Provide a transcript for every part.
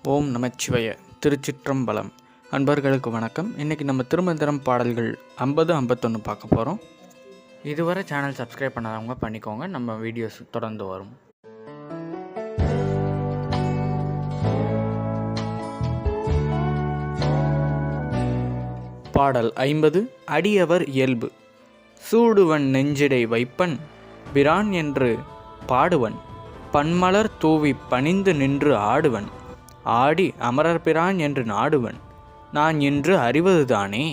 ஓம் நமச்சிவாய. திருச்சிற்றம்பலம். அன்பர்களுக்கு வணக்கம். இன்றைக்கி நம்ம திருமந்திரம் பாடல்கள் 50, 51 பார்க்க போகிறோம். இதுவரை சேனல் சப்ஸ்கிரைப் பண்ணாதவங்க பண்ணிக்கோங்க. நம்ம வீடியோஸ் தொடர்ந்து வரும். பாடல் 50. அடியவர் இயல்பு. சூடுவன் நெஞ்சிடை வைப்பன் பிரான் என்று பாடுவன், பன்மலர் தூவி பணிந்து நின்று ஆடுவன், ஆடி அமரர் பிரான் என்று நாடுவன், நான் என்று அறிவதுதானே.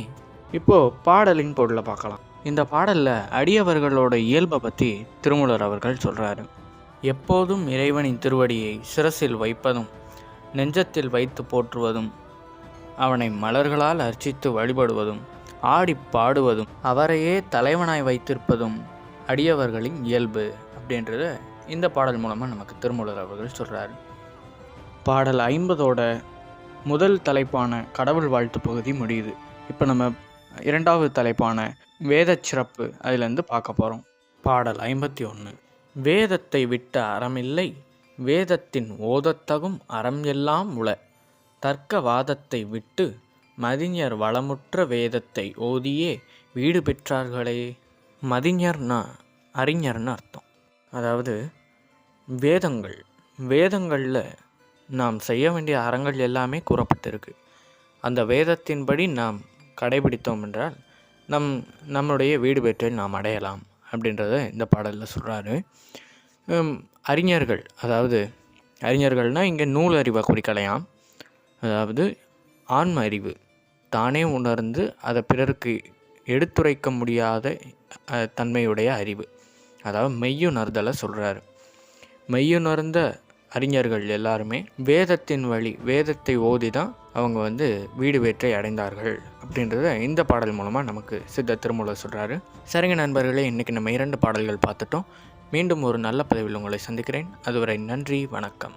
இப்போது பாடலின் பொருளை பார்க்கலாம். இந்த பாடலில் அடியவர்களோட இயல்பை பற்றி திருமூலர் அவர்கள் சொல்கிறாரு. எப்போதும் இறைவனின் திருவடியை சிரசில் வைப்பதும், நெஞ்சத்தில் வைத்து போற்றுவதும், அவனை மலர்களால் அர்ச்சித்து வழிபடுவதும், ஆடி பாடுவதும், அவரையே தலைவனாய் வைத்திருப்பதும் அடியவர்களின் இயல்பு அப்படின்றத இந்த பாடல் மூலமாக நமக்கு திருமூலர் அவர்கள் சொல்கிறாரு. பாடல் 50ஓட முதல் தலைப்பான கடவுள் வாழ்த்து பகுதி முடியுது. இப்போ நம்ம இரண்டாவது தலைப்பான வேத சிறப்பு அதிலேருந்து பார்க்க போகிறோம். பாடல் 51. வேதத்தை விட்ட அறமில்லை, வேதத்தின் ஓதத்தகும் அறம் எல்லாம் உள, தர்க்க வாதத்தை விட்டு மதிஞர் வளமுற்ற வேதத்தை ஓதியே வீடு பெற்றார்களே. மதிஞர்னா அறிஞர்னு அர்த்தம். அதாவது வேதங்களில் நாம் செய்ய வேண்டிய அறங்கள் எல்லாமே கூறப்பட்டிருக்கு. அந்த வேதத்தின்படி நாம் கடைபிடித்தோம் என்றால் நம்முடைய வீடு பெற்றை நாம் அடையலாம் அப்படின்றத இந்த பாடலில் சொல்கிறாரு. அறிஞர்கள்னால் இங்கே நூல் அறிவை குறிக்கலையாம். அதாவது ஆன்ம அறிவு, தானே உணர்ந்து அதை பிறருக்கு எடுத்துரைக்க முடியாத தன்மையுடைய அறிவு, அதாவது மெய்யுணர்தலை சொல்கிறாரு. மெய்யுணர்ந்த அறிஞர்கள் எல்லாருமே வேதத்தின் வழி, வேதத்தை ஓதி தான் அவங்க வீடு வேற்றை அடைந்தார்கள் அப்படின்றத இந்த பாடல் மூலமாக நமக்கு சித்த திருமூலர் சொல்கிறாரு. சரிங்க நண்பர்களே, இன்றைக்கி நம்ம 2 பாடல்கள் பார்த்துட்டோம். மீண்டும் ஒரு நல்ல பதிவில் உங்களை சந்திக்கிறேன். அதுவரை நன்றி, வணக்கம்.